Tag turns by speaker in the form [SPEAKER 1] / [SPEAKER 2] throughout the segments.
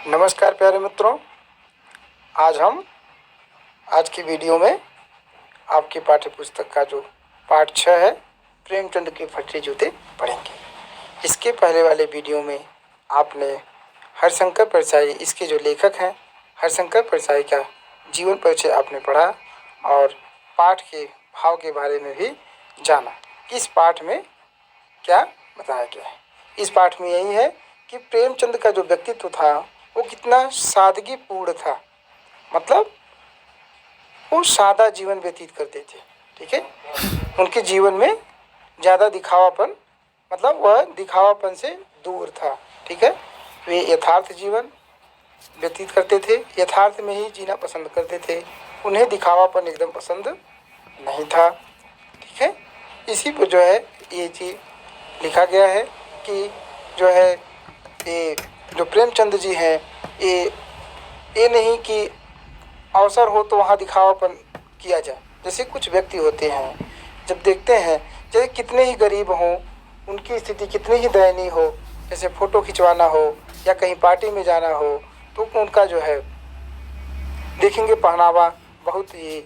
[SPEAKER 1] नमस्कार प्यारे मित्रों। आज की वीडियो में आपकी पाठ्य पुस्तक का जो पाठ 6 है, प्रेमचंद के फटे जूते पढ़ेंगे। इसके पहले वाले वीडियो में आपने हरिशंकर परसाई, इसके जो लेखक हैं हरिशंकर परसाई का जीवन परिचय आपने पढ़ा और पाठ के भाव के बारे में भी जाना। इस पाठ में क्या बताया गया है? इस पाठ में यही है कि प्रेमचंद का जो व्यक्तित्व था वो कितना सादगीपूर्ण था, मतलब वो सादा जीवन व्यतीत करते थे। ठीक है, उनके जीवन में ज़्यादा दिखावापन, मतलब वह दिखावापन से दूर था। ठीक है, वे यथार्थ जीवन व्यतीत करते थे, यथार्थ में ही जीना पसंद करते थे। उन्हें दिखावापन एकदम पसंद नहीं था। ठीक है, इसी पर जो है ये चीज़ लिखा गया है कि जो है ये जो प्रेमचंद जी हैं, ये नहीं कि अवसर हो तो वहाँ दिखावापन किया जाए। जैसे कुछ व्यक्ति होते हैं, जब देखते हैं चाहे कितने ही गरीब हों, उनकी स्थिति कितनी ही दयनीय हो, जैसे फ़ोटो खिंचवाना हो या कहीं पार्टी में जाना हो, तो उनका जो है देखेंगे पहनावा बहुत ही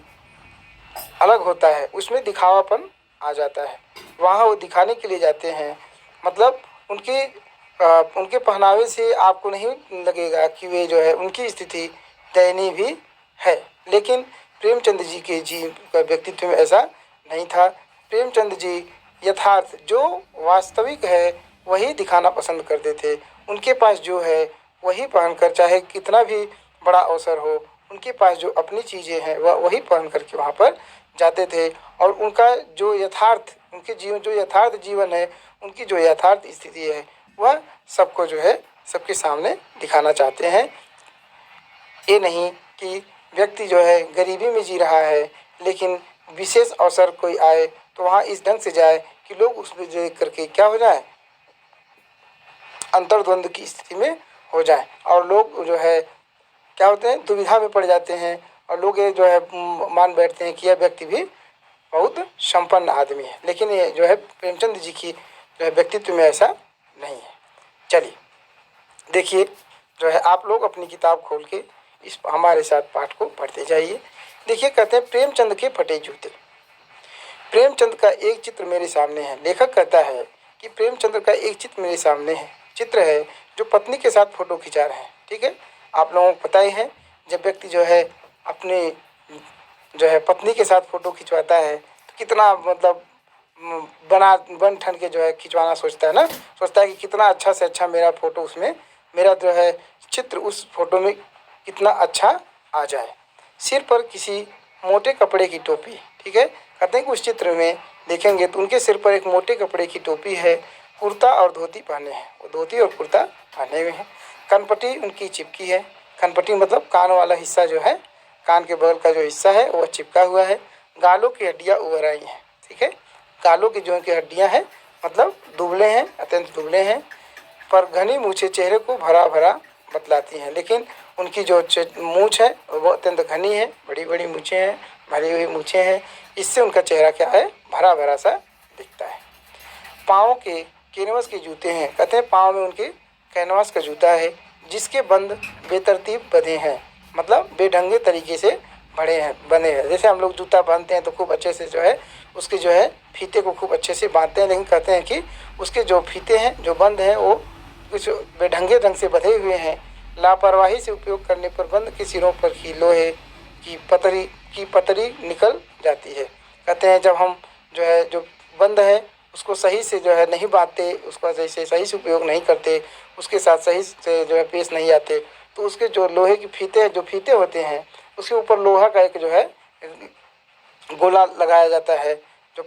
[SPEAKER 1] अलग होता है, उसमें दिखावापन आ जाता है। वहाँ वो दिखाने के लिए जाते हैं, मतलब उनके पहनावे से आपको नहीं लगेगा कि वे जो है उनकी स्थिति दयनीय भी है। लेकिन प्रेमचंद जी के व्यक्तित्व में ऐसा नहीं था। प्रेमचंद जी यथार्थ जो वास्तविक है वही दिखाना पसंद करते थे। उनके पास जो है वही पहनकर, चाहे कितना भी बड़ा अवसर हो, उनके पास जो अपनी चीज़ें हैं वह वही पहन करके वहाँ पर जाते थे। और उनका जो यथार्थ, उनके जीवन जो यथार्थ जीवन है, उनकी जो यथार्थ स्थिति है, वह सबको जो है सबके सामने दिखाना चाहते हैं। ये नहीं कि व्यक्ति जो है गरीबी में जी रहा है, लेकिन विशेष अवसर कोई आए तो वहाँ इस ढंग से जाए कि लोग उसमें देख करके क्या हो जाए, अंतर्द्वंद की स्थिति में हो जाए, और लोग जो है क्या होते हैं, दुविधा में पड़ जाते हैं, और लोग ये जो है मान बैठते हैं कि यह व्यक्ति भी बहुत संपन्न आदमी है। लेकिन ये जो है प्रेमचंद जी की जो है व्यक्तित्व में ऐसा नहीं है। चलिए देखिए, जो है आप लोग अपनी किताब खोल के इस हमारे साथ पाठ को पढ़ते जाइए। देखिए, कहते हैं प्रेमचंद के फटे जूते। प्रेमचंद का एक चित्र मेरे सामने है। लेखक कहता है कि प्रेमचंद का एक चित्र मेरे सामने है, चित्र है जो पत्नी के साथ फोटो खिंचा रहे हैं। ठीक है, आप लोगों को पता ही है, जब व्यक्ति जो है अपने जो है पत्नी के साथ फोटो खिंचवाता है तो कितना मतलब बन ठन के जो है खिंचवाना सोचता है ना, सोचता है कि कितना अच्छा से अच्छा मेरा फोटो उसमें, मेरा जो है चित्र उस फोटो में कितना अच्छा आ जाए। सिर पर किसी मोटे कपड़े की टोपी। ठीक है, कहते हैं कि उस चित्र में देखेंगे तो उनके सिर पर एक मोटे कपड़े की टोपी है, कुर्ता और धोती पहने हैं, वो धोती और कुर्ता पहने हुए हैं। कनपटी उनकी चिपकी है। कनपटी मतलब कान वाला हिस्सा जो है, कान के बगल का जो हिस्सा है वह चिपका हुआ है। गालों की हड्डियाँ उभर आई हैं। ठीक है, गालों की जो उनकी हड्डियाँ हैं मतलब दुबले हैं, अत्यंत दुबले हैं, पर घनी मूछें चेहरे को भरा भरा बतलाती हैं। लेकिन उनकी जो मूछ है वो अत्यंत घनी है, बड़ी बड़ी मूछें हैं, भरी हुई मूछें हैं। इससे उनका चेहरा क्या है, भरा भरा सा दिखता है। पाँव के कैनवास के जूते हैं। कहते हैं पाँव में उनके कैनवास का जूता है, जिसके बंद बेतरतीब बंधे हैं, मतलब बेढंगे तरीके से बने हैं। जैसे हम लोग जूता बांधते हैं तो खूब अच्छे से जो है उसके जो है फीते को खूब अच्छे से बांधते हैं, लेकिन कहते हैं कि उसके जो फीते हैं, जो बंद हैं, वो कुछ बेढंगे ढंग से बंधे हुए हैं। लापरवाही से उपयोग करने पर बंद के सिरों पर की लोहे की पतरी निकल जाती है। कहते हैं जब हम जो है जो बंद है उसको सही से जो है नहीं बांधते, उसका सही से उपयोग नहीं करते, उसके साथ सही से जो है पेश नहीं आते, तो उसके जो लोहे की फीते होते हैं उसके ऊपर लोहा का एक जो है गोला लगाया जाता है, तो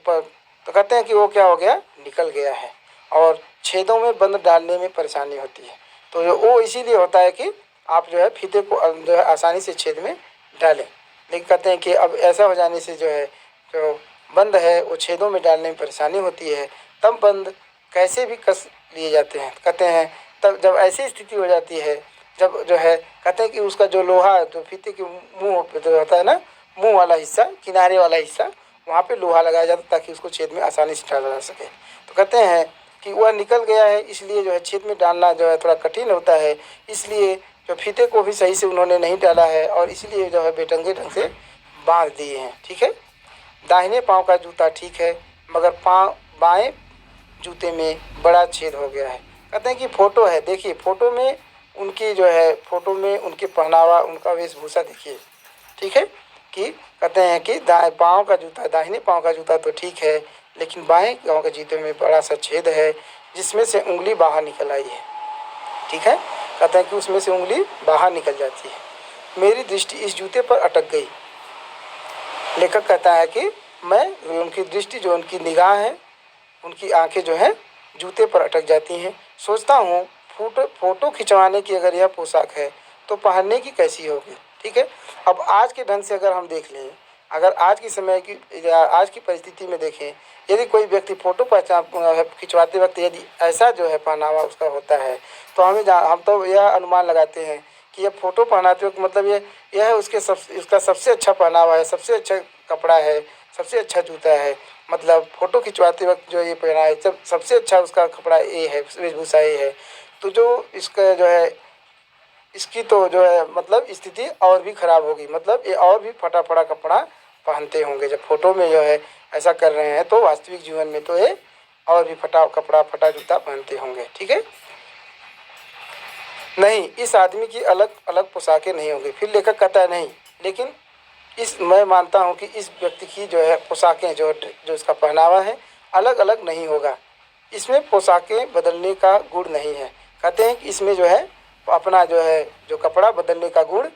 [SPEAKER 1] कहते हैं कि वो क्या हो गया, निकल गया है, और छेदों में बंद डालने में परेशानी होती है। तो वो इसीलिए होता है कि आप जो है फीते को जो है आसानी से छेद में डालें। लेकिन कहते हैं कि अब ऐसा हो जाने से जो है जो बंद है वो छेदों में डालने में परेशानी होती है, तब बंद कैसे भी कस लिए जाते हैं। कहते हैं तब जब ऐसी स्थिति हो जाती है, जब जो है कहते हैं कि उसका जो लोहा, जो फीते के मुंह पे जो होता है ना, मुंह वाला हिस्सा, किनारे वाला हिस्सा, वहाँ पे लोहा लगाया जाता है ताकि उसको छेद में आसानी से डाला जा सके। तो कहते हैं कि वह निकल गया है, इसलिए जो है छेद में डालना जो है थोड़ा कठिन होता है, इसलिए जो फीते को भी सही से उन्होंने नहीं डाला है और इसलिए जो है बेढंगे ढंग से बांध दिए हैं। ठीक है, दाहिने पाँव का जूता ठीक है, मगर पाँव बाएं जूते में बड़ा छेद हो गया है। कहते हैं कि फोटो है, देखिए फोटो में उनकी जो है, फोटो में उनके पहनावा, उनका वेशभूषा देखिए। ठीक है, कि कहते हैं कि दाएं पाँव का जूता, दाहिने पाँव का जूता तो ठीक है, लेकिन बाएं पाँव के जूते में बड़ा सा छेद है जिसमें से उंगली बाहर निकल आई है। ठीक है, कहते हैं कि उसमें से उंगली बाहर निकल जाती है। मेरी दृष्टि इस जूते पर अटक गई। लेखक कहता है कि मैं, उनकी दृष्टि, जो उनकी निगाह है, उनकी आंखें जो है जूते पर अटक जाती हैं। सोचता हूँ फोटो खिंचवाने की अगर यह पोशाक है तो पहनने की कैसी होगी। ठीक है, अब आज के ढंग से अगर हम देख लें, अगर आज की समय की या आज की परिस्थिति में देखें, यदि कोई व्यक्ति फोटो खिंचवाते वक्त यदि ऐसा जो है पहनावा उसका होता है तो हम तो यह अनुमान लगाते हैं कि यह फोटो पहनाते वक्त मतलब यह उसका सबसे अच्छा पहनावा है, सबसे अच्छा कपड़ा है, सबसे अच्छा जूता है। मतलब फ़ोटो खिंचवाते वक्त जो ये पहना है जब सबसे अच्छा उसका कपड़ा ये है, वेशभूषा ये है, तो जो इसका जो है, इसकी तो जो है मतलब स्थिति और भी खराब होगी। मतलब ये और भी फटा फटा कपड़ा पहनते होंगे जब फोटो में जो है ऐसा कर रहे हैं, तो वास्तविक जीवन में तो ये और भी फटा कपड़ा, फटा जूता पहनते होंगे। ठीक है, नहीं, इस आदमी की अलग अलग पोशाकें नहीं होंगी। फिर लेखक कहता है नहीं, लेकिन मैं मानता हूँ कि इस व्यक्ति की जो है पोशाकें, जो इसका पहनावा है, अलग अलग नहीं होगा। इसमें पोशाकें बदलने का गुण नहीं है। कहते हैं कि इसमें जो है अपना जो है जो कपड़ा बदलने का गुण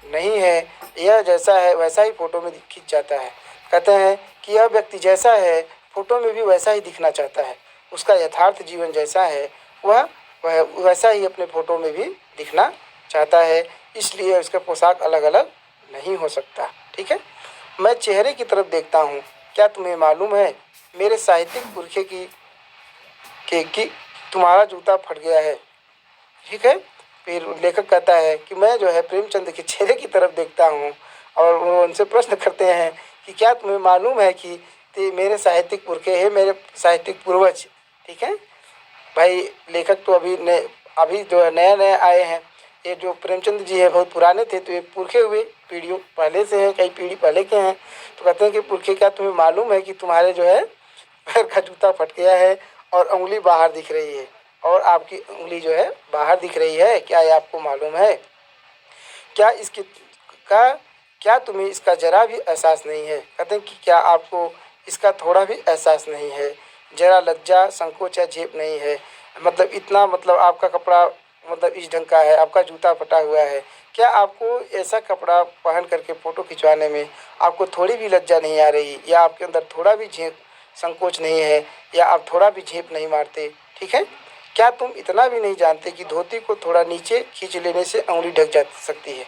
[SPEAKER 1] नहीं है, यह जैसा है वैसा ही फोटो में खिंच जाता है। कहते हैं कि यह व्यक्ति जैसा है फोटो में भी वैसा ही दिखना चाहता है, उसका यथार्थ जीवन जैसा है वह वैसा ही अपने फोटो में भी दिखना चाहता है, इसलिए उसका पोशाक अलग अलग नहीं हो सकता। ठीक है, मैं चेहरे की तरफ देखता हूँ, क्या तुम्हें मालूम है मेरे साहित्यिक पुरखे कि तुम्हारा जूता फट गया है। ठीक है, फिर लेखक कहता है कि मैं जो है प्रेमचंद के चेहरे की तरफ देखता हूँ और वो उनसे प्रश्न करते हैं कि क्या तुम्हें मालूम है कि मेरे साहित्यिक पुरखे है, मेरे साहित्यिक पूर्वज। ठीक है भाई, लेखक तो अभी जो है नया नया आए हैं। ये जो प्रेमचंद जी है बहुत पुराने थे, तो ये पुरखे हुए पीढ़ियों पहले से हैं, कई पीढ़ी पहले के हैं। तो कहते हैं कि पुरखे, क्या तुम्हें मालूम है कि तुम्हारे जो है पैर का जूता फट गया है और उंगली बाहर दिख रही है, और आपकी उंगली जो है बाहर दिख रही है, क्या ये आपको मालूम है? क्या इसकी का क्या तुम्हें इसका जरा भी एहसास नहीं है? कहते हैं कि क्या आपको इसका थोड़ा भी एहसास नहीं है? जरा लज्जा, संकोच या झेप नहीं है? मतलब इतना, मतलब आपका कपड़ा मतलब इस ढंग का है, आपका जूता फटा हुआ है, क्या आपको ऐसा कपड़ा पहन करके फ़ोटो खिंचवाने में आपको थोड़ी भी लज्जा नहीं आ रही, या आपके अंदर थोड़ा भी झेप, संकोच नहीं है, या आप थोड़ा भी झेप नहीं मारते? ठीक है, क्या तुम इतना भी नहीं जानते कि धोती को थोड़ा नीचे खींच लेने से उंगली ढक जा सकती है?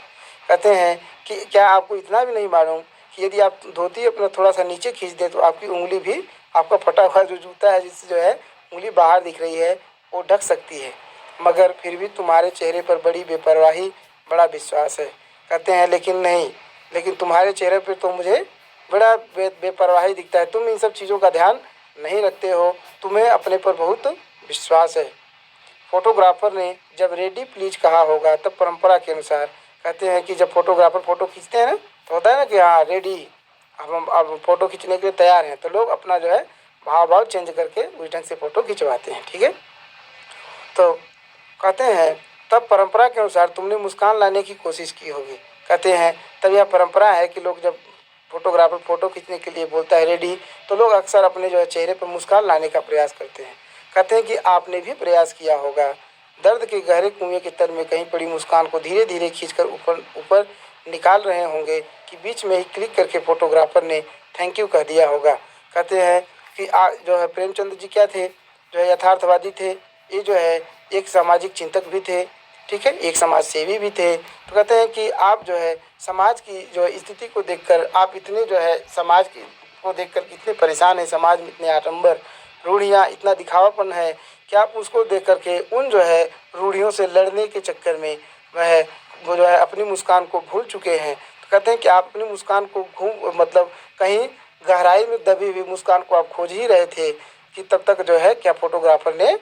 [SPEAKER 1] कहते हैं कि क्या आपको इतना भी नहीं मालूम कि यदि आप धोती अपना थोड़ा सा नीचे खींच दे तो आपकी उंगली भी, आपका फटा हुआ जो जूता है जिससे जो है उंगली बाहर दिख रही है, वो ढक सकती है। मगर फिर भी तुम्हारे चेहरे पर बड़ी बेपरवाही, बड़ा विश्वास है। कहते हैं लेकिन नहीं, लेकिन तुम्हारे चेहरे पर तो मुझे बड़ा बेपरवाही दिखता है, तुम इन सब चीज़ों का ध्यान नहीं रखते हो, तुम्हें अपने पर बहुत विश्वास है। फोटोग्राफर ने जब रेडी प्लीज कहा होगा तब परंपरा के अनुसार, कहते हैं कि जब फोटोग्राफर फ़ोटो खींचते हैं ना, तो होता है ना कि हाँ रेडी, अब फ़ोटो खींचने के लिए तैयार हैं, तो लोग अपना जो है भाव भाव चेंज करके उस ढंग से फ़ोटो खिंचवाते हैं। ठीक है, तो कहते हैं तब परंपरा के अनुसार तुमने मुस्कान लाने की कोशिश की होगी। कहते हैं तब यह परंपरा है कि लोग जब फोटोग्राफर फ़ोटो खींचने के लिए बोलता है रेडी, तो लोग अक्सर अपने जो है चेहरे पर मुस्कान लाने का प्रयास करते हैं। कहते हैं कि आपने भी प्रयास किया होगा, दर्द के गहरे कुएं के तल में कहीं पड़ी मुस्कान को धीरे धीरे खींचकर ऊपर ऊपर निकाल रहे होंगे कि बीच में ही क्लिक करके फोटोग्राफर ने थैंक यू कह दिया होगा। कहते हैं कि जो है प्रेमचंद जी क्या थे, जो है यथार्थवादी थे, ये जो है एक सामाजिक चिंतक भी थे। ठीक है, एक समाज सेवी भी थे। तो कहते हैं कि आप जो है समाज की जो स्थिति को देखकर आप इतने जो है समाज की को देखकर कितने परेशान हैं, समाज में इतने आडंबर, रूढ़ियाँ, इतना दिखावापन है कि आप उसको देख करके उन जो है रूढ़ियों से लड़ने के चक्कर में वो जो है अपनी मुस्कान को भूल चुके हैं। तो कहते हैं कि आप अपनी मुस्कान को मतलब कहीं गहराई में दबी हुई मुस्कान को आप खोज ही रहे थे कि तब तक जो है क्या फोटोग्राफर ने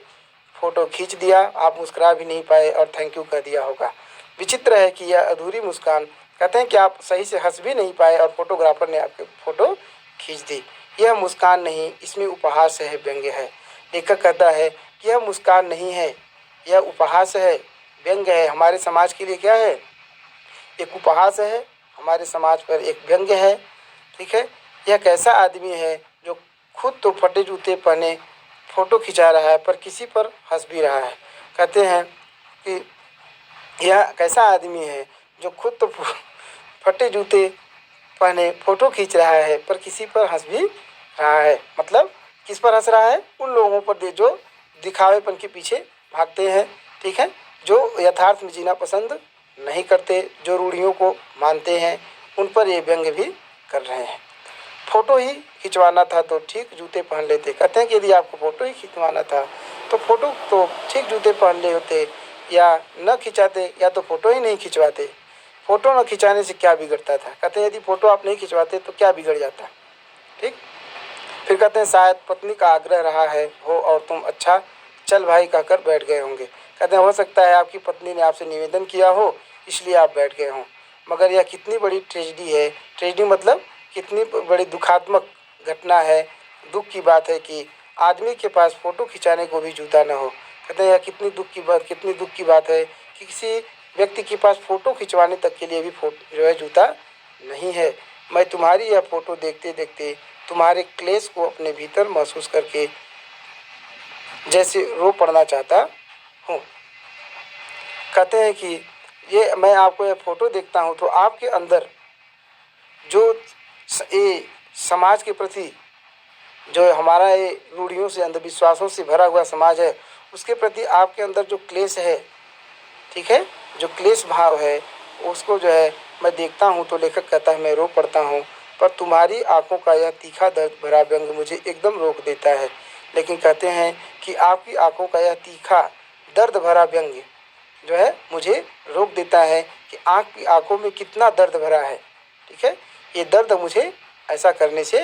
[SPEAKER 1] फ़ोटो खींच दिया, आप मुस्कुरा भी नहीं पाए और थैंक यू कह दिया होगा। विचित्र है कि यह अधूरी मुस्कान, कहते हैं कि आप सही से हंस भी नहीं पाए और फोटोग्राफर ने आपकी फ़ोटो खींच दी। यह मुस्कान नहीं, इसमें उपहास है, व्यंग्य है। लेखक कहता है कि यह मुस्कान नहीं है, यह उपहास है, व्यंग्य है। हमारे समाज के लिए क्या है? एक उपहास है, हमारे समाज पर एक व्यंग्य है। ठीक है, यह कैसा आदमी है जो खुद तो फटे जूते पहने फ़ोटो खिंचा रहा है पर किसी पर हंस भी रहा है। कहते हैं कि यह कैसा आदमी है जो खुद तो फटे जूते पहने फ़ोटो खींच रहा है पर किसी पर हंस भी रहा है। मतलब किस पर हंस रहा है? उन लोगों पर जो दिखावेपन के पीछे भागते हैं, ठीक है, जो यथार्थ में जीना पसंद नहीं करते, जो रूढ़ियों को मानते हैं, उन पर ये व्यंग्य भी कर रहे हैं। फ़ोटो ही खिंचवाना था तो ठीक जूते पहन लेते। कहते हैं कि यदि आपको फ़ोटो ही खिंचवाना था तो फ़ोटो तो ठीक जूते पहन ले होते, या न खिंचाते या तो फ़ोटो ही नहीं खिंचवाते। फ़ोटो न खिंचाने से क्या बिगड़ता था? कहते हैं यदि फ़ोटो आप नहीं खिंचवाते तो क्या बिगड़ जाता? ठीक। फिर कहते हैं शायद पत्नी का आग्रह रहा है हो और तुम अच्छा चल भाई कहकर बैठ गए होंगे। कहते हैं हो सकता है आपकी पत्नी ने आपसे निवेदन किया हो इसलिए आप बैठ गए हों। मगर यह कितनी बड़ी ट्रेजेडी है। ट्रेजेडी मतलब कितनी बड़ी दुखात्मक घटना है, दुख की बात है कि आदमी के पास फ़ोटो खिंचाने को भी जूता न हो। कहते हैं यह कितनी दुख की बात है कि किसी व्यक्ति के पास फ़ोटो खिंचवाने तक के लिए भी जो है जूता नहीं है। मैं तुम्हारी यह फ़ोटो देखते देखते तुम्हारे क्लेश को अपने भीतर महसूस करके जैसे रो पड़ना चाहता हूँ। कहते हैं कि ये मैं आपको यह फ़ोटो देखता हूँ तो आपके अंदर जो ये समाज के प्रति जो हमारा ये रूढ़ियों से अंधविश्वासों से भरा हुआ समाज है उसके प्रति आपके अंदर जो क्लेश है, ठीक है, जो क्लेश भाव है उसको जो है मैं देखता हूँ तो लेखक कहता है मैं रो पड़ता हूँ। पर तुम्हारी आंखों का यह तीखा दर्द भरा व्यंग मुझे एकदम रोक देता है। लेकिन कहते हैं कि आपकी आंखों का यह तीखा दर्द भरा व्यंग जो है मुझे रोक देता है कि आंखों में कितना दर्द भरा है। ठीक है, ये दर्द मुझे ऐसा करने से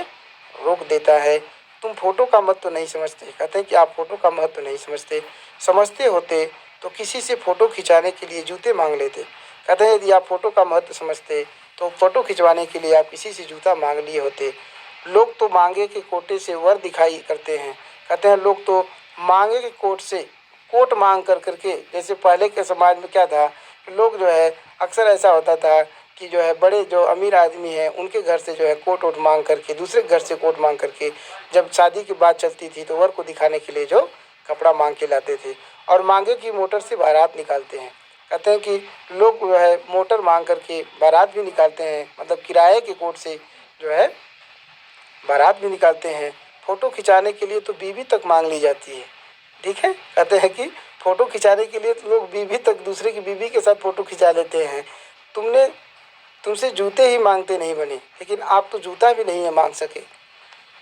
[SPEAKER 1] रोक देता है। तुम फ़ोटो का महत्व नहीं समझते। कहते हैं कि आप फ़ोटो का महत्व नहीं समझते। समझते होते तो किसी से फ़ोटो खिंचाने के लिए जूते मांग लेते। कहते हैं यदि आप फ़ोटो का महत्व समझते तो फ़ोटो खिंचवाने के लिए आप किसी से जूता मांग लिए होते। लोग तो मांगे के कोटे से वर दिखाई करते हैं। कहते हैं लोग तो मांगे के कोट से कोट मांग कर करके, जैसे पहले के समाज में क्या था, लोग जो है अक्सर ऐसा होता था कि जो है बड़े जो अमीर आदमी हैं उनके घर से जो है कोट वोट मांग करके, दूसरे घर से कोट मांग करके जब शादी की बात चलती थी तो वर को दिखाने के लिए जो कपड़ा मांग के लाते थे और मांगे की मोटर से बारात निकालते हैं। कहते हैं कि लोग जो है मोटर मांग करके बारात भी निकालते हैं, मतलब किराए के कोट से जो है बारात भी निकालते हैं। फ़ोटो खिंचाने के लिए तो बीवी तक मांग ली जाती है। ठीक है, कहते हैं कि फ़ोटो खिंचाने के लिए तो लोग बीवी तक, दूसरे की बीवी के साथ फ़ोटो खिंचा लेते हैं। तुमसे जूते ही मांगते नहीं बने, लेकिन आप तो जूता भी नहीं है मांग सके।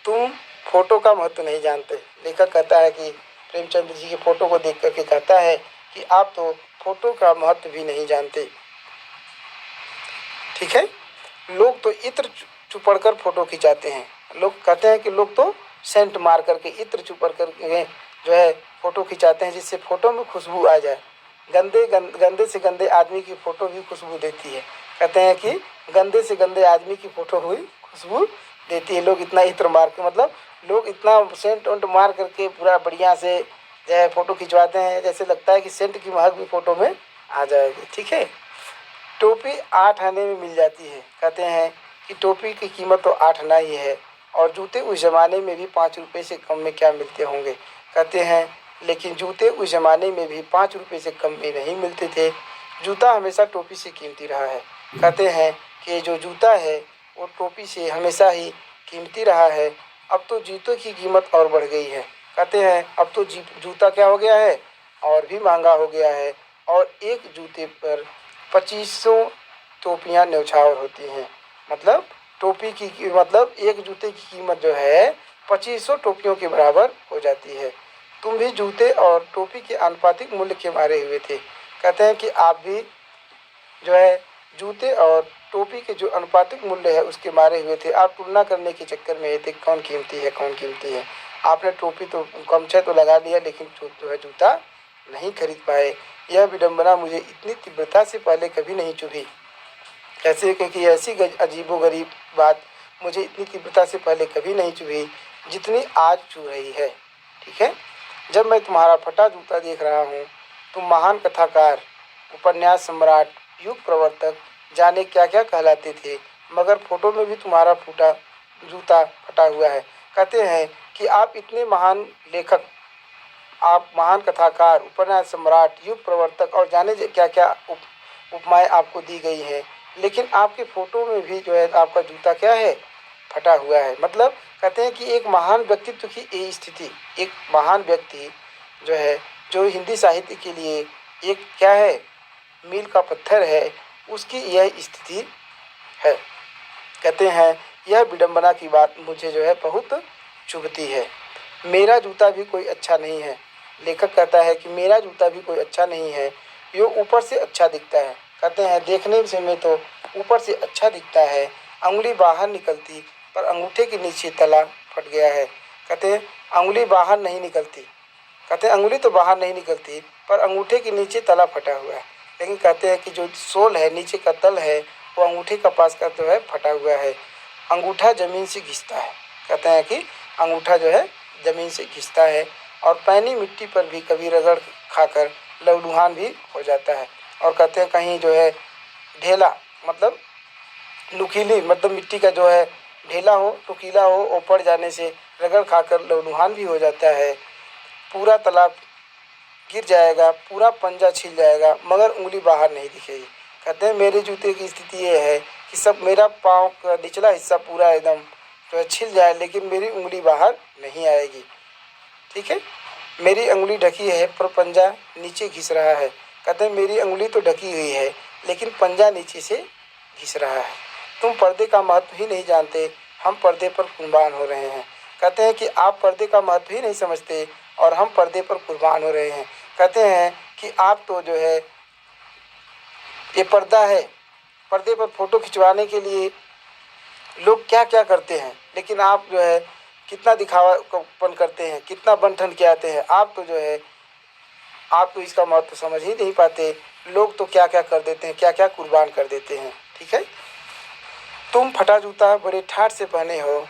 [SPEAKER 1] तुम फ़ोटो का महत्व नहीं जानते। लेखक कहता है कि प्रेमचंद जी के फ़ोटो को देख करके कहता है कि आप तो फ़ोटो का महत्व भी नहीं जानते। ठीक है, लोग तो इत्र चुपड़ कर फ़ोटो खिंचाते हैं। लोग कहते हैं कि लोग तो सेंट मार करके, इत्र चुपड़ करके जो है फ़ोटो खिंचाते हैं जिससे फ़ोटो में खुशबू आ जाए। गंदे से गंदे आदमी की फ़ोटो भी खुशबू देती है। कहते हैं कि गंदे से गंदे आदमी की फ़ोटो हुई खुशबू देती है। लोग इतना इत्र मार के, मतलब लोग इतना सेंट वेंट मार करके पूरा बढ़िया से जो है फ़ोटो खिंचवाते हैं, जैसे लगता है कि सेंट की महक भी फ़ोटो में आ जाएगी। ठीक है, टोपी 8 आने में मिल जाती है। कहते हैं कि टोपी की कीमत तो 8 आना ही है और जूते उस ज़माने में भी 5 रुपये से कम में क्या मिलते होंगे। कहते हैं लेकिन जूते उस ज़माने में भी 5 रुपये से कम में नहीं मिलते थे। जूता हमेशा टोपी से कीमती रहा है। कहते हैं कि जो जूता है वो टोपी से हमेशा ही कीमती रहा है। अब तो जूतों की कीमत और बढ़ गई है। कहते हैं अब तो जूता क्या हो गया है, और भी महंगा हो गया है और एक जूते पर 2500 टोपियाँ न्यौछावर होती हैं। मतलब टोपी की मतलब एक जूते की कीमत जो है 2500 टोपियों के बराबर हो जाती है। तुम भी जूते और टोपी के आनुपातिक मूल्य के मारे हुए थे। कहते हैं कि आप भी जो है जूते और टोपी के जो अनुपातिक मूल्य है उसके मारे हुए थे। आप तुलना करने के चक्कर में ये थे कौन कीमती है कौन कीमती है। आपने टोपी तो गमछा तो लगा लिया लेकिन जो है जूता नहीं खरीद पाए। यह विडंबना मुझे इतनी तीव्रता से पहले कभी नहीं चुभी। कैसे? क्योंकि ऐसी अजीबोगरीब बात मुझे इतनी तीव्रता से पहले कभी नहीं चुभी जितनी आज चुभ रही है। ठीक है। जब मैं तुम्हारा फटा जूता देख रहा हूँ, तुम महान कथाकार, उपन्यास सम्राट, युग प्रवर्तक, जाने क्या क्या कहलाते थे, मगर फोटो में भी तुम्हारा फूटा जूता फटा हुआ है। कहते हैं कि आप इतने महान लेखक, आप महान कथाकार, उपन्यास सम्राट, युग प्रवर्तक और जाने क्या क्या उपमाएं आपको दी गई हैं, लेकिन आपके फोटो में भी जो है आपका जूता क्या है, फटा हुआ है। मतलब कहते हैं कि एक महान व्यक्तित्व की ये स्थिति, एक महान व्यक्ति जो है, जो हिंदी साहित्य के लिए एक क्या है, मील का पत्थर है, उसकी यह स्थिति है। कहते हैं यह विडंबना की बात मुझे जो है बहुत चुभती है। मेरा जूता भी कोई अच्छा नहीं है। लेखक कहता है कि मेरा जूता भी कोई अच्छा नहीं है, ये ऊपर से अच्छा दिखता है। कहते हैं देखने से में तो ऊपर से अच्छा दिखता है, अंगुली बाहर निकलती पर अंगूठे के नीचे तला फट गया है। कहते हैं अंगुली बाहर नहीं निकलती, कहते हैं अंगुली तो बाहर नहीं निकलती पर अंगूठे के नीचे तला फटा हुआ है। लेकिन कहते हैं कि जो सोल है, नीचे का तल है, वो अंगूठे का पास का जो है फटा हुआ है। अंगूठा जमीन से घिसता है। कहते हैं कि अंगूठा जो है जमीन से घिसता है और पैनी मिट्टी पर भी कभी रगड़ खाकर लहूलुहान भी हो जाता है। और कहते हैं कहीं जो है ढेला, मतलब नुकीली, मतलब मिट्टी का जो है ढेला हो, नुकीला हो, वो पड़ जाने से रगड़ खाकर लहूलुहान भी हो जाता है। पूरा तालाब गिर जाएगा, पूरा पंजा छिल जाएगा, मगर उंगली बाहर नहीं दिखेगी। कहते हैं मेरे जूते की स्थिति ये है कि सब मेरा पाँव का निचला हिस्सा पूरा एकदम जो है छिल जाए, लेकिन मेरी उंगली बाहर नहीं आएगी। ठीक है। मेरी उंगली ढकी है पर पंजा नीचे घिस रहा है। कहते हैं मेरी उंगली तो ढकी हुई है, लेकिन पंजा नीचे से घिस रहा है। तुम पर्दे का महत्व ही नहीं जानते, हम पर्दे पर कुर्बान हो रहे हैं। कहते हैं कि आप पर्दे का महत्व ही नहीं समझते और हम पर्दे पर कुर्बान हो रहे हैं। कहते हैं कि आप तो जो है ये पर्दा है, पर्दे पर फोटो खिंचवाने के लिए लोग क्या क्या करते हैं, लेकिन आप जो है कितना दिखावापन करते हैं, कितना बन-ठन के आते हैं। आप तो जो है आप तो इसका महत्व समझ ही नहीं पाते। लोग तो क्या क्या कर देते हैं, क्या क्या कुर्बान कर देते हैं। ठीक है। तुम फटा जूता बड़े ठाठ से पहने हो,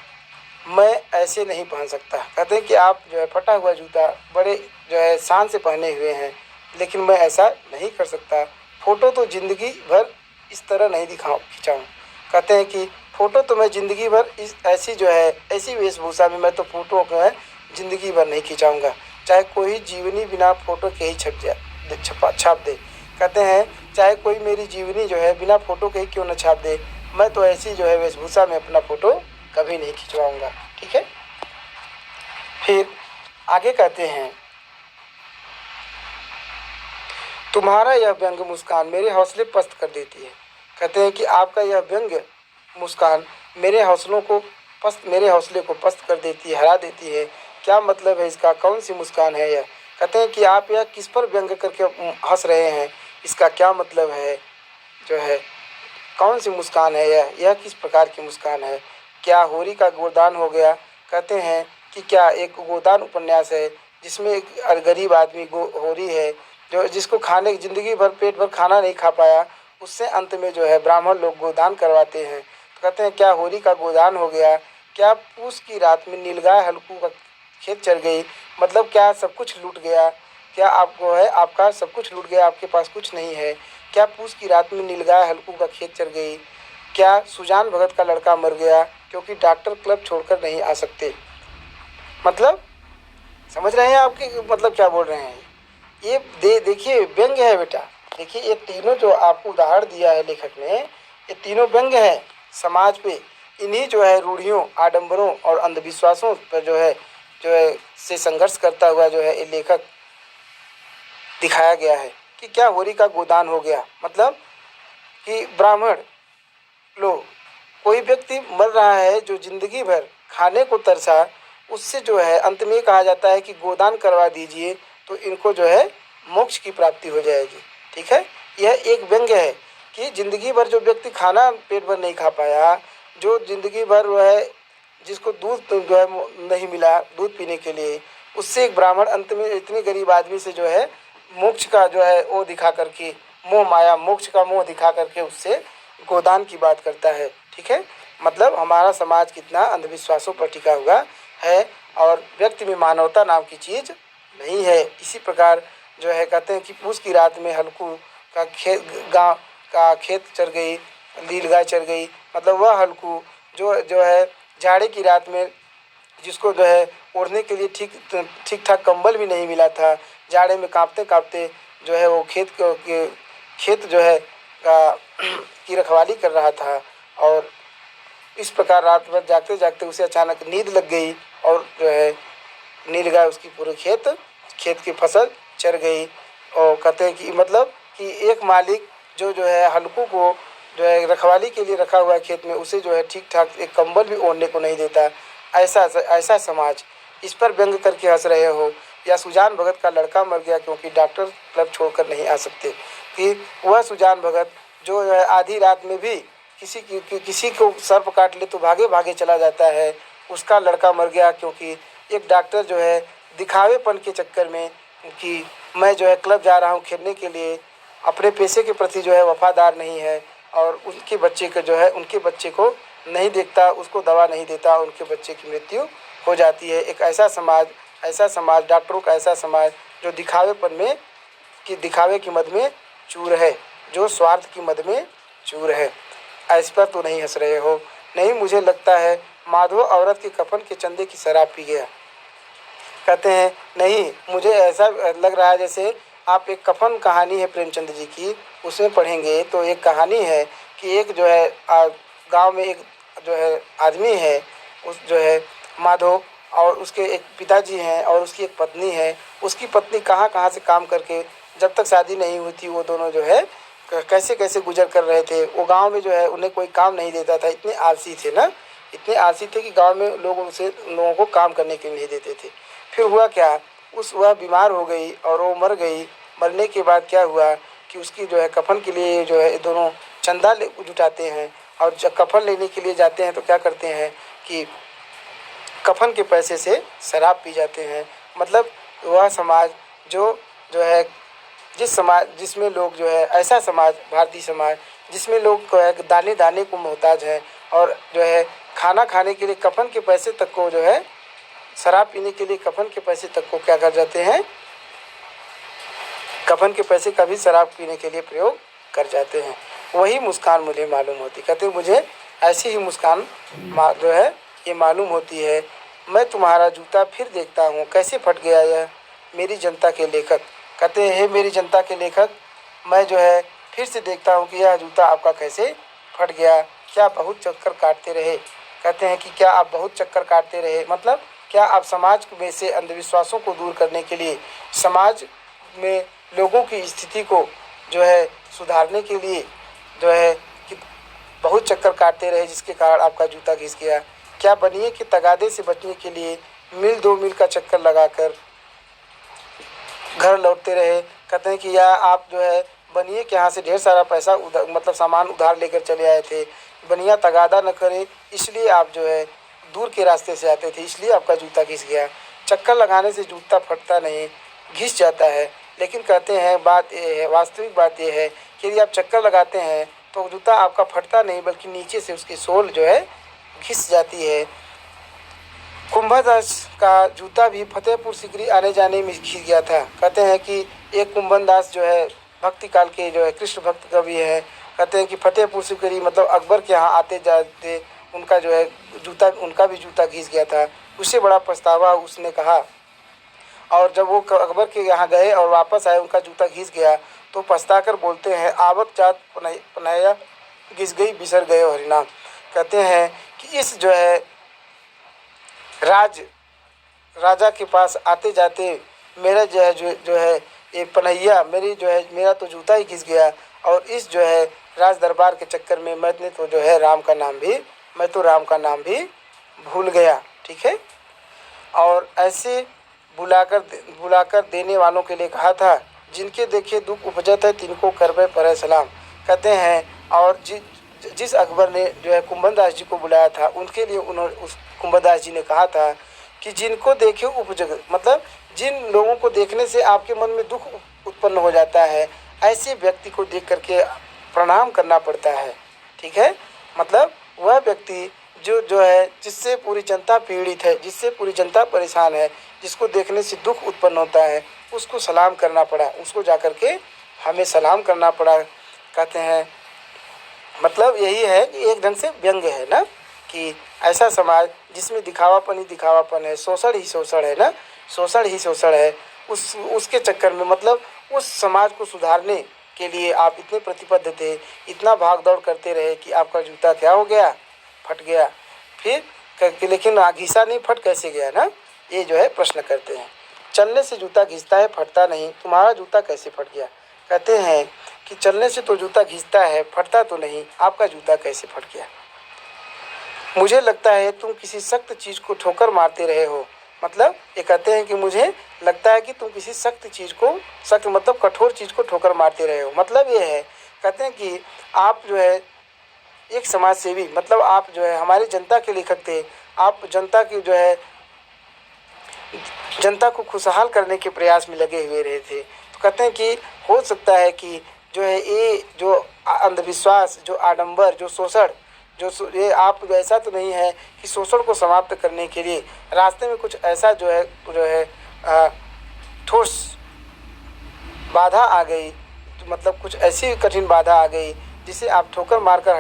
[SPEAKER 1] मैं ऐसे नहीं पहन सकता। कहते हैं कि आप जो है फटा हुआ जूता बड़े जो है शान से पहने हुए हैं, लेकिन मैं ऐसा नहीं कर सकता। फोटो तो जिंदगी भर इस तरह नहीं खिंचाऊँ। कहते हैं कि फोटो तो मैं ज़िंदगी भर इस ऐसी जो है ऐसी वेशभूषा में मैं तो फोटो को है ज़िंदगी भर नहीं खिंचाऊँगा, चाहे कोई जीवनी बिना फोटो के ही छाप दे। कहते हैं चाहे कोई मेरी जीवनी जो है बिना फोटो के ही क्यों न छाप दे, मैं तो ऐसी जो है वेशभूषा में अपना फोटो कभी नहीं खिंचवाऊँगा। ठीक है। फिर आगे कहते हैं तुम्हारा यह व्यंग मुस्कान मेरे हौसले पस्त कर देती है। कहते हैं कि आपका यह व्यंग मुस्कान मेरे हौसले को पस्त कर देती है, हरा देती है। क्या मतलब है इसका, कौन सी मुस्कान है यह? कहते हैं कि आप यह किस पर व्यंग करके हंस रहे हैं, इसका क्या मतलब है, जो है कौन सी मुस्कान है यह किस प्रकार की मुस्कान है? क्या होरी का गोदान हो गया? कहते हैं कि क्या एक गोदान उपन्यास है जिसमें एक गरीब आदमी होरी है जो जिसको खाने ज़िंदगी भर पेट भर खाना नहीं खा पाया, उससे अंत में जो है ब्राह्मण लोग गोदान करवाते हैं। तो कहते हैं क्या होरी का गोदान हो गया? क्या पूस की रात में नीलगाय हल्कू का खेत चर गई? मतलब क्या सब कुछ लूट गया? क्या आपको है आपका सब कुछ लूट गया, आपके पास कुछ नहीं है? क्या पूस की रात में नीलगाय हल्कू का खेत चर गई? क्या सुजान भगत का लड़का मर गया क्योंकि डॉक्टर क्लब छोड़कर नहीं आ सकते? मतलब समझ रहे हैं आपके मतलब क्या बोल रहे हैं? ये देखिए व्यंग है बेटा। देखिए ये तीनों जो आपको उदाहरण दिया है लेखक ने, ये तीनों व्यंग है समाज पे। इन्हीं जो है रूढ़ियों, आडंबरों और अंधविश्वासों पर जो है से संघर्ष करता हुआ जो है ये लेखक दिखाया गया है कि क्या होरी का गोदान हो गया, मतलब कि ब्राह्मण लोग, कोई व्यक्ति मर रहा है जो जिंदगी भर खाने को तरसा, उससे जो है अंत में कहा जाता है कि गोदान करवा दीजिए तो इनको जो है मोक्ष की प्राप्ति हो जाएगी। ठीक है। यह एक व्यंग है कि जिंदगी भर जो व्यक्ति खाना पेट भर नहीं खा पाया, जो जिंदगी भर वो है जिसको दूध जो है नहीं मिला दूध पीने के लिए, उससे एक ब्राह्मण अंत में इतने गरीब आदमी से जो है मोक्ष का जो है वो दिखा करके, मोह माया मोक्ष का मोह दिखा करके उससे गोदान की बात करता है। ठीक है, मतलब हमारा समाज कितना अंधविश्वासों पर टिका हुआ है और व्यक्ति में मानवता नाम की चीज़ नहीं है। इसी प्रकार जो है कहते हैं कि पूस की रात में हल्कू का खेत, गाँव का खेत चर गई, लील गाय चर गई, मतलब वह हल्कू जो है जाड़े की रात में जिसको जो है ओढ़ने के लिए ठीक ठाक कंबल भी नहीं मिला था, जाड़े में कांपते कांपते जो है वो खेत जो है की रखवाली कर रहा था। और इस प्रकार रात भर जागते जागते उसे अचानक नींद लग गई और जो है नील गाय उसकी पूरे खेत की फसल चर गई। और कहते हैं कि मतलब कि एक मालिक जो है हल्कू को जो है रखवाली के लिए रखा हुआ है खेत में, उसे जो है ठीक ठाक एक कंबल भी ओढ़ने को नहीं देता। ऐसा समाज, इस पर व्यंग करके हंस रहे हो। या सुजान भगत का लड़का मर गया क्योंकि डॉक्टर क्लब छोड़कर नहीं आ सकते, कि वह सुजान भगत जो है आधी रात में भी किसी को सर्प काट ले तो भागे भागे चला जाता है, उसका लड़का मर गया क्योंकि एक डॉक्टर जो है दिखावेपन के चक्कर में कि मैं जो है क्लब जा रहा हूँ खेलने के लिए, अपने पैसे के प्रति जो है वफादार नहीं है और उनके बच्चे को नहीं देखता, उसको दवा नहीं देता, उनके बच्चे की मृत्यु हो जाती है। एक ऐसा समाज डॉक्टरों का ऐसा समाज जो दिखावे की मद में चूर है, जो स्वार्थ की मद में चूर है। इस पर तो नहीं हंस रहे हो? नहीं, मुझे लगता है माधव औरत के कफन के चंदे की शराब पी गया। कहते हैं नहीं, मुझे ऐसा लग रहा है जैसे आप एक कफन कहानी है प्रेमचंद जी की, उसमें पढ़ेंगे तो एक कहानी है कि एक जो है गांव में एक जो है आदमी है, उस जो है माधव, और उसके एक पिताजी हैं और उसकी एक पत्नी है। उसकी पत्नी कहाँ कहाँ से काम करके, जब तक शादी नहीं हुई थी वो दोनों जो है कैसे कैसे गुजर कर रहे थे। वो गांव में जो है उन्हें कोई काम नहीं देता था, इतने आलसी थे ना, इतने आलसी थे कि गांव में लोगों को काम करने के लिए नहीं देते थे। फिर हुआ क्या, वह बीमार हो गई और वो मर गई। मरने के बाद क्या हुआ कि उसकी जो है कफन के लिए जो है दोनों चंदा जुटाते हैं, और जब कफन लेने के लिए जाते हैं तो क्या करते हैं कि कफन के पैसे से शराब पी जाते हैं। मतलब वह समाज जो है जिसमें लोग जो है ऐसा समाज, भारतीय समाज जिसमें लोग को है दाने दाने को मोहताज है, और जो है खाना खाने के लिए कफन के पैसे तक को जो है, शराब पीने के लिए कफन के पैसे तक को क्या कर जाते हैं, कफन के पैसे का भी शराब पीने के लिए प्रयोग कर जाते हैं। वही मुस्कान मुझे मालूम होती, कहते मुझे ऐसी ही मुस्कान जो है ये मालूम होती है। मैं तुम्हारा जूता फिर देखता हूँ कैसे फट गया यह मेरी जनता के लेखक। कहते हैं मेरी जनता के लेखक, मैं जो है फिर से देखता हूँ कि यह जूता आपका कैसे फट गया। क्या बहुत चक्कर काटते रहे? कहते हैं कि क्या आप बहुत चक्कर काटते रहे, मतलब क्या आप समाज में से अंधविश्वासों को दूर करने के लिए, समाज में लोगों की स्थिति को जो है सुधारने के लिए जो है कि बहुत चक्कर काटते रहे जिसके कारण आपका जूता घिस गया? क्या बनिए के तगादे से बचने के लिए मील 2 मील का चक्कर लगाकर घर लौटते रहे? कहते हैं कि या आप जो है बनिए के यहाँ से ढेर सारा पैसा मतलब सामान उधार लेकर चले आए थे, बनिया तगादा न करे इसलिए आप जो है दूर के रास्ते से आते थे, इसलिए आपका जूता घिस गया। चक्कर लगाने से जूता फटता नहीं, घिस जाता है। लेकिन कहते हैं बात ये है, वास्तविक बात ये है कि यदि आप चक्कर लगाते हैं तो जूता आपका फटता नहीं, बल्कि नीचे से उसकी सोल जो है घिस जाती है। कुंभदास का जूता भी फतेहपुर सिकरी आने जाने में घिस गया था। कहते हैं कि एक कुंभदास जो है भक्ति काल के जो है कृष्ण भक्त कवि है। कहते हैं कि फतेहपुर सिकरी मतलब अकबर के यहाँ आते जाते उनका जो है उनका भी जूता घिस गया था। उससे बड़ा पछतावा उसने कहा, और जब वो अकबर के यहाँ गए और वापस आए उनका जूता घिस गया तो पछता कर बोलते हैं आवक जात पनाया घिस गई बिसर गए हरिनाम। कहते हैं कि इस जो है राजा के पास आते जाते मेरा जो है ये पनैया मेरा तो जूता ही घिस गया, और इस जो है राज दरबार के चक्कर में मैं तो राम का नाम भी भूल गया। ठीक है, और ऐसे बुलाकर देने वालों के लिए कहा था, जिनके देखे दुख उपजत है तिनको करबे परे सलाम। कहते हैं और जिस अकबर ने जो है कुंभदास जी को बुलाया था उनके लिए उस कुंभदास जी ने कहा था कि जिनको देखे उपजग, मतलब जिन लोगों को देखने से आपके मन में दुख उत्पन्न हो जाता है, ऐसे व्यक्ति को देख करके प्रणाम करना पड़ता है। ठीक है, मतलब वह व्यक्ति जो है जिससे पूरी जनता पीड़ित है, जिससे पूरी जनता परेशान है, जिसको देखने से दुख उत्पन्न होता है, उसको सलाम करना पड़ा, उसको जा कर के हमें सलाम करना पड़ा। कहते हैं मतलब यही है कि एक ढंग से व्यंग्य है ना, कि ऐसा समाज जिसमें दिखावापन ही दिखावापन है, शोषण ही शोषण है ना, शोषण ही शोषण है, उसके चक्कर में मतलब उस समाज को सुधारने के लिए आप इतने प्रतिबद्ध थे, इतना भाग दौड़ करते रहे कि आपका जूता क्या हो गया, फट गया। फिर लेकिन घिसा नहीं, फट कैसे गया ना, ये जो है प्रश्न करते हैं। चलने से जूता घिसता है, फटता नहीं, तुम्हारा जूता कैसे फट गया? कहते हैं कि चलने से तो जूता घिसता है, फटता तो नहीं, आपका जूता कैसे फट गया? मुझे लगता है तुम किसी सख्त चीज को ठोकर मारते रहे हो। मतलब ये कहते हैं कि मुझे लगता है कि तुम किसी सख्त चीज को, सख्त मतलब कठोर चीज को ठोकर मारते रहे हो। मतलब ये है, कहते हैं कि आप जो है एक समाज सेवी, मतलब आप जो है हमारी जनता के लेखक थे, आप जनता की जो है जनता को खुशहाल करने के प्रयास में लगे हुए रहे थे। तो कहते हैं कि हो सकता है कि जो है ये जो अंधविश्वास, जो आडंबर, जो शोषण, ये आप ऐसा तो नहीं है कि शोषण को समाप्त करने के लिए रास्ते में कुछ ऐसा जो है ठोस बाधा आ गई, तो मतलब कुछ ऐसी कठिन बाधा आ गई जिसे आप ठोकर मारकर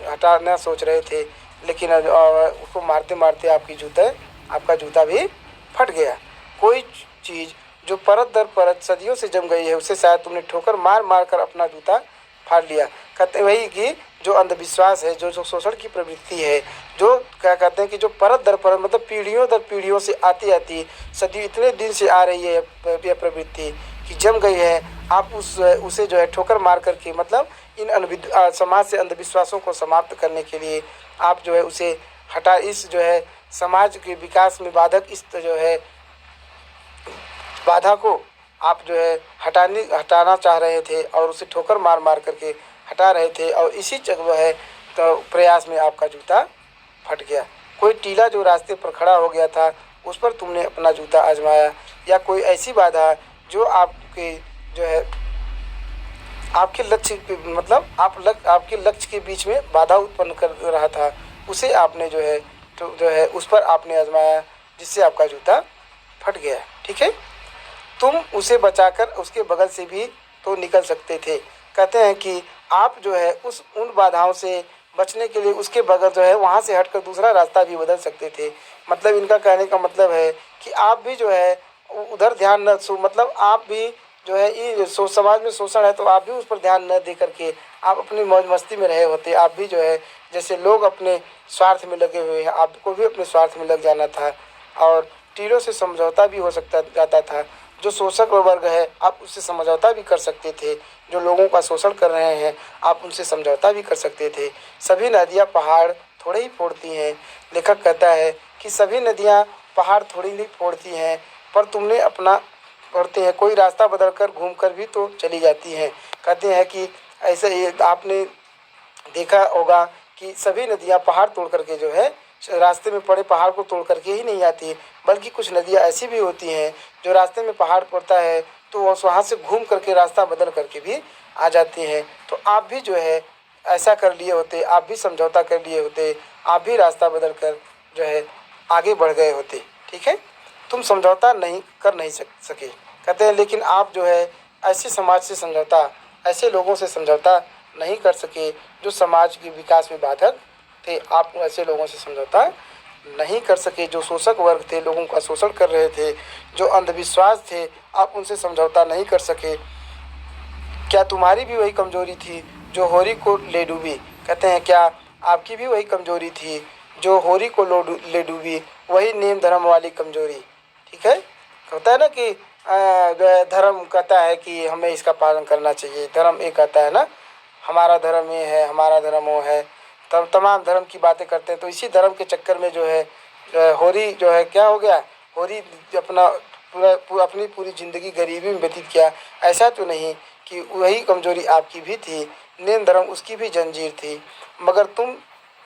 [SPEAKER 1] हटाना सोच रहे थे, लेकिन उसको मारते मारते आपका जूता भी फट गया। कोई चीज़ जो परत दर परत सदियों से जम गई है, उसे शायद तुमने ठोकर मार मार कर अपना जूता फाड़ लिया। कहते वही कि जो अंधविश्वास है, जो शोषण की प्रवृत्ति है, जो क्या कहते हैं कि जो परत दर परत मतलब पीढ़ियों दर पीढ़ियों से आती आती सदी इतने दिन से आ रही है यह प्रवृत्ति कि जम गई है, आप उसे जो है ठोकर मार करके मतलब इन समाज से अंधविश्वासों को समाप्त करने के लिए आप जो है उसे हटा, इस जो है समाज के विकास में बाधक इस जो है बाधा को आप जो है हटाना चाह रहे थे और उसे ठोकर मार मार करके हटा रहे थे, और इसी जगह है तो प्रयास में आपका जूता फट गया। कोई टीला जो रास्ते पर खड़ा हो गया था, उस पर तुमने अपना जूता आजमाया, या कोई ऐसी बाधा जो आपके जो है आपके लक्ष्य मतलब आपके लक्ष्य के बीच में बाधा उत्पन्न कर रहा था, उसे आपने जो है उस पर आपने आजमाया, जिससे आपका जूता फट गया। ठीक है, तुम उसे बचाकर उसके बगल से भी तो निकल सकते थे। कहते हैं कि आप जो है उन बाधाओं से बचने के लिए उसके बगल जो है वहाँ से हटकर दूसरा रास्ता भी बदल सकते थे। मतलब इनका कहने का मतलब है कि आप भी जो है उधर ध्यान न मतलब आप भी जो है ये समाज में शोषण है, तो आप भी उस पर ध्यान न दे करके आप अपनी मौज मस्ती में रहे होते। आप भी जो है जैसे लोग अपने स्वार्थ में लगे हुए हैं, आपको भी अपने स्वार्थ में लग जाना था, और टीलों से समझौता भी हो सकता जाता था। जो शोषक वर्ग है आप उससे समझौता भी कर सकते थे, जो लोगों का शोषण कर रहे हैं आप उनसे समझौता भी कर सकते थे। सभी नदियाँ पहाड़ थोड़े ही फोड़ती हैं। लेखक कहता है कि सभी नदियाँ पहाड़ थोड़ी नहीं फोड़ती हैं, पर तुमने अपना करते हैं, कोई रास्ता बदल कर घूम कर भी तो चली जाती हैं। कहते हैं कि ऐसे ये आपने देखा होगा कि सभी नदियाँ पहाड़ तोड़ करके जो है रास्ते में पड़े पहाड़ को तोड़ करके ही नहीं आती, बल्कि कुछ नदियाँ ऐसी भी होती हैं जो रास्ते में पहाड़ पड़ता है तो वहाँ से घूम करके रास्ता बदल करके भी आ जाती हैं। तो आप भी जो है ऐसा कर लिए होते, आप भी समझौता कर लिए होते, आप भी रास्ता बदल कर जो है आगे बढ़ गए होते। ठीक है, तुम समझौता नहीं सके। कहते हैं लेकिन आप जो है ऐसे समाज से समझौता, ऐसे लोगों से समझौता नहीं कर सके जो समाज के विकास में बाधक थे। आप ऐसे लोगों से समझौता नहीं कर सके जो शोषक वर्ग थे, लोगों का शोषण कर रहे थे, जो अंधविश्वास थे, आप उनसे समझौता नहीं कर सके। क्या तुम्हारी भी वही कमजोरी थी जो होरी को ले डूबी? कहते हैं क्या आपकी भी वही कमजोरी थी जो होरी को ले डूबी, वही नेम धर्म वाली कमजोरी। ठीक है, होता है ना कि जो है धर्म कहता है कि हमें इसका पालन करना चाहिए, धर्म ये कहता है ना हमारा धर्म ये है, हमारा धर्म वो है, तब तमाम धर्म की बातें करते हैं। तो इसी धर्म के चक्कर में जो है होरी जो है क्या हो गया, होरी अपना अपनी पूरी ज़िंदगी गरीबी में व्यतीत किया। ऐसा तो नहीं कि वही कमजोरी आपकी भी थी, नेम धर्म उसकी भी जंजीर थी, मगर तुम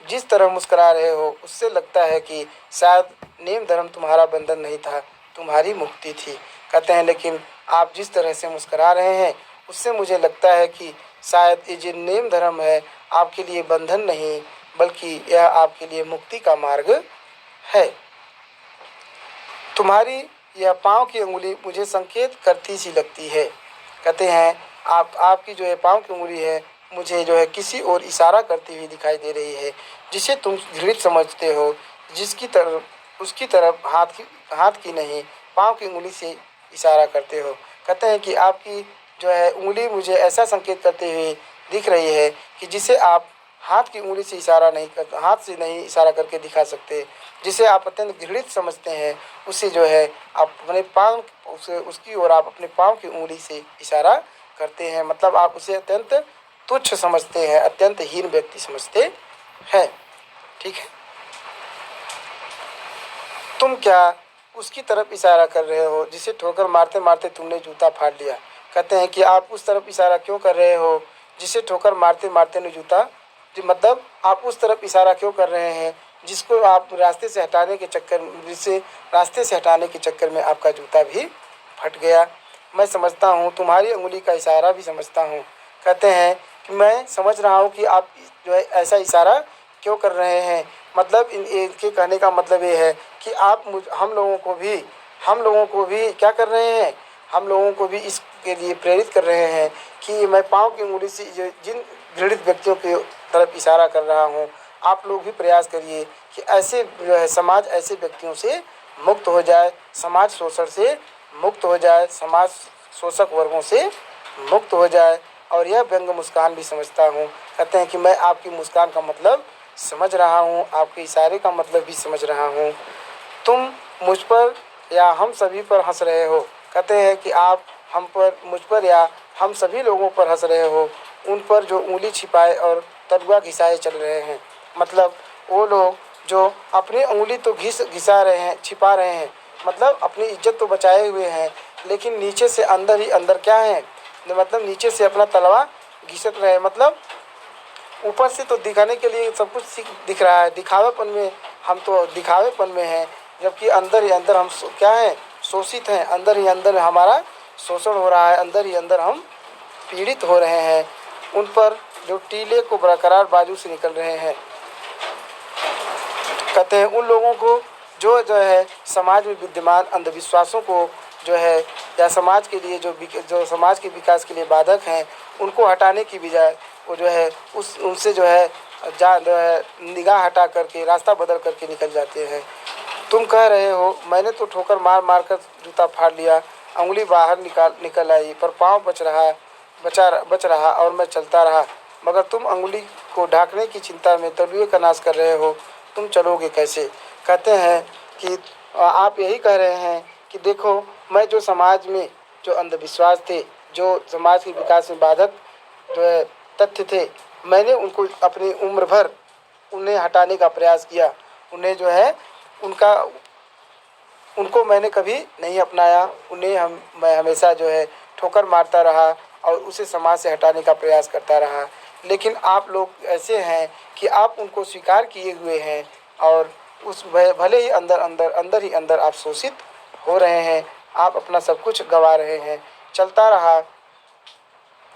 [SPEAKER 1] जिस तरह मुस्करा रहे हो उससे लगता है कि शायद नेम धर्म तुम्हारा बंधन नहीं था, तुम्हारी मुक्ति थी। कहते हैं लेकिन आप जिस तरह से मुस्करा रहे हैं उससे मुझे लगता है कि शायद ये जो नेम धर्म है आपके लिए बंधन नहीं बल्कि यह आपके लिए मुक्ति का मार्ग है। तुम्हारी यह पाँव की उंगली मुझे संकेत करती सी लगती है। कहते हैं आपकी जो है पाँव की उंगली है मुझे जो है किसी और इशारा करती हुई दिखाई दे रही है जिसे तुम घृणित समझते हो, जिसकी तरफ उसकी तरफ हाथ की नहीं पाँव की उंगली से इशारा करते हो। कहते हैं कि आपकी जो है उंगली मुझे ऐसा संकेत करते हुए दिख रही है कि जिसे आप हाथ की उंगली से इशारा नहीं कर हाथ से नहीं इशारा करके दिखा सकते, जिसे आप अत्यंत घृणित समझते हैं उसे जो है आप अपने पाँव उसकी ओर आप अपने पाँव की उंगली से इशारा करते हैं। मतलब आप उसे अत्यंत तुच्छ समझते हैं, अत्यंत हीन व्यक्ति समझते हैं। ठीक है, तुम क्या उसकी तरफ इशारा कर रहे हो जिसे ठोकर मारते मारते तुमने जूता फाड़ लिया। कहते हैं कि आप उस तरफ इशारा क्यों कर रहे हो जिसे ठोकर मारते मारते ने जूता मतलब आप उस तरफ इशारा क्यों कर रहे हैं जिसको आप रास्ते से हटाने के चक्कर में आपका जूता भी फट गया। मैं समझता हूँ, तुम्हारी उंगली का इशारा भी समझता हूँ। कहते हैं कि मैं समझ रहा हूँ कि आप जो है ऐसा इशारा क्यों कर रहे हैं। मतलब इनके कहने का मतलब ये है कि आप हम लोगों को भी क्या कर रहे हैं, हम लोगों को भी इसके लिए प्रेरित कर रहे हैं कि मैं पाँव की उंगली से जिन घृणित व्यक्तियों की तरफ इशारा कर रहा हूँ आप लोग भी प्रयास करिए कि ऐसे जो है समाज ऐसे व्यक्तियों से मुक्त हो जाए, समाज शोषण से मुक्त हो जाए, समाज शोषक वर्गों से मुक्त हो जाए। और यह व्यंग मुस्कान भी समझता हूँ। कहते हैं कि मैं आपकी मुस्कान का मतलब समझ रहा हूँ, आपके इशारे का मतलब भी समझ रहा हूँ। तुम मुझ पर या हम सभी पर हंस रहे हो। कहते हैं कि आप हम पर मुझ पर या हम सभी लोगों पर हंस रहे हो, उन पर जो उंगली छिपाए और तलवा घिसाए चल रहे हैं। मतलब वो लोग जो अपनी उंगली तो घिसा रहे हैं, छिपा रहे हैं, मतलब अपनी इज्जत तो बचाए हुए हैं लेकिन नीचे से अंदर ही अंदर क्या है, मतलब नीचे से अपना तलवा घिसट रहे हैं। मतलब ऊपर से तो दिखाने के लिए सब कुछ दिख रहा है, दिखावेपन में हम तो दिखावेपन में हैं, जबकि अंदर ही अंदर हम क्या हैं, शोषित हैं। अंदर ही अंदर हमारा शोषण हो रहा है, अंदर ही अंदर हम पीड़ित हो रहे हैं। उन पर जो टीले को बरकरार बाजू से निकल रहे हैं। कहते हैं उन लोगों को जो है समाज में विद्यमान अंधविश्वासों को जो है या समाज के लिए जो समाज के विकास के लिए बाधक हैं उनको हटाने की बजाय वो जो है उनसे जो है निगाह हटा करके रास्ता बदल करके निकल जाते हैं। तुम कह रहे हो मैंने तो ठोकर मार मार कर जूता फाड़ लिया, उंगली बाहर निकल आई पर पाँव बच रहा और मैं चलता रहा, मगर तुम उंगली को ढांकने की चिंता में तलुए का नाश कर रहे हो, तुम चलोगे कैसे। कहते हैं कि आप यही कह रहे हैं कि देखो मैं जो समाज में जो अंधविश्वास थे, जो समाज के विकास में बाधक जो है तथ्य थे, मैंने उनको अपनी उम्र भर उन्हें हटाने का प्रयास किया, उन्हें जो है उनको मैंने कभी नहीं अपनाया, मैं हमेशा जो है ठोकर मारता रहा और उसे समाज से हटाने का प्रयास करता रहा। लेकिन आप लोग ऐसे हैं कि आप उनको स्वीकार किए हुए हैं और उस भले ही अंदर ही अंदर आप शोषित हो रहे हैं, आप अपना सब कुछ गंवा रहे हैं।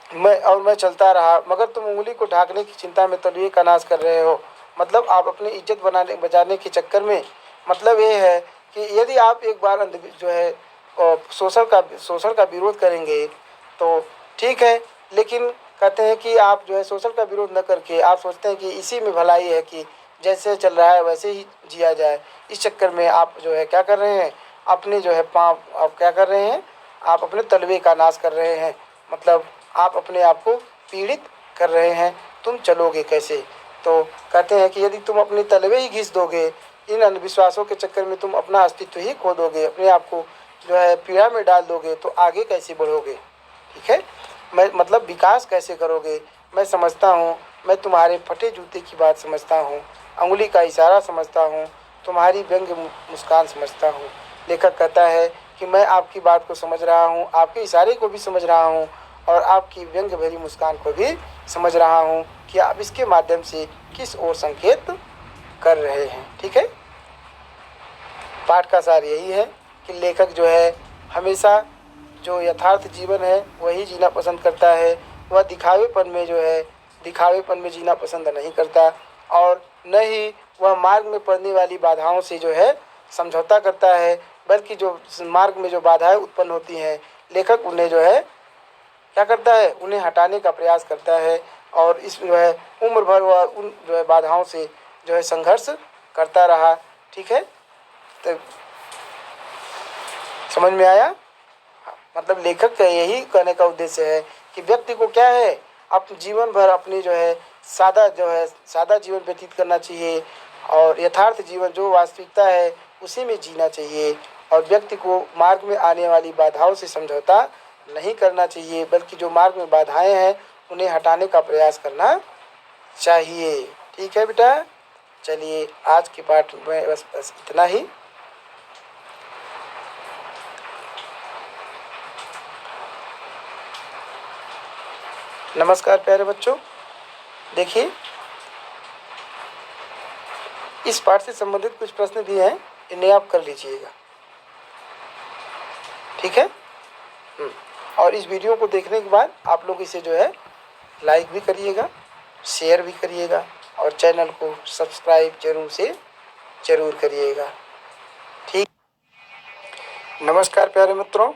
[SPEAKER 1] मैं चलता रहा मगर तुम उंगली को ढांकने की चिंता में तलुए का नाश कर रहे हो। मतलब आप अपनी इज्जत बचाने के चक्कर में, मतलब ये है कि यदि आप एक बार जो है शोषण का विरोध करेंगे तो ठीक है, लेकिन कहते हैं कि आप जो है शोषण का विरोध न करके आप सोचते हैं कि इसी में भलाई है कि जैसे चल रहा है वैसे ही जिया जाए। इस चक्कर में आप जो है क्या कर रहे हैं, अपने जो है पाँव आप क्या कर रहे हैं, आप अपने तलवे का नाश कर रहे हैं। मतलब आप अपने आप को पीड़ित कर रहे हैं, तुम चलोगे कैसे। तो कहते हैं कि यदि तुम अपने तलवे ही घिस दोगे, इन अंधविश्वासों के चक्कर में तुम अपना अस्तित्व ही खो दोगे, अपने आप को जो है पीड़ा में डाल दोगे, तो आगे कैसे बढ़ोगे। ठीक है, मतलब विकास कैसे करोगे। मैं समझता हूँ, मैं तुम्हारे फटे जूते की बात समझता हूँ, उंगली का इशारा समझता हूँ, तुम्हारी व्यंग मुस्कान समझता हूँ। लेखक कहता है कि मैं आपकी बात को समझ रहा हूँ, आपके इशारे को भी समझ रहा हूँ और आपकी व्यंग भरी मुस्कान को भी समझ रहा हूँ कि आप इसके माध्यम से किस ओर संकेत कर रहे हैं। ठीक है, पाठ का सार यही है कि लेखक जो है हमेशा जो यथार्थ जीवन है वही जीना पसंद करता है। वह दिखावेपन में जो है दिखावेपन में जीना पसंद नहीं करता, और न ही वह मार्ग में पड़ने वाली बाधाओं से जो है समझौता करता है, बल्कि जो मार्ग में जो बाधाएं उत्पन्न होती हैं, लेखक उन्हें जो है क्या करता है, उन्हें हटाने का प्रयास करता है। और इस जो है उम्र भर वह उन जो है बाधाओं से जो है संघर्ष करता रहा। ठीक है, तो समझ में आया? मतलब लेखक का यही कहने का उद्देश्य है कि व्यक्ति को क्या है, अपने जीवन भर अपनी जो है सादा जीवन व्यतीत करना चाहिए, और यथार्थ जीवन जो वास्तविकता है उसी में जीना चाहिए। और व्यक्ति को मार्ग में आने वाली बाधाओं से समझौता नहीं करना चाहिए, बल्कि जो मार्ग में बाधाएं हैं उन्हें हटाने का प्रयास करना चाहिए। ठीक है बेटा, चलिए आज के पाठ में बस इतना ही। नमस्कार प्यारे बच्चों, देखिए इस पाठ से संबंधित कुछ प्रश्न भी हैं, इन्हें आप कर लीजिएगा। ठीक है, और इस वीडियो को देखने के बाद आप लोग इसे जो है लाइक भी करिएगा, शेयर भी करिएगा, और चैनल को सब्सक्राइब जरूर करिएगा। ठीक, नमस्कार प्यारे मित्रों।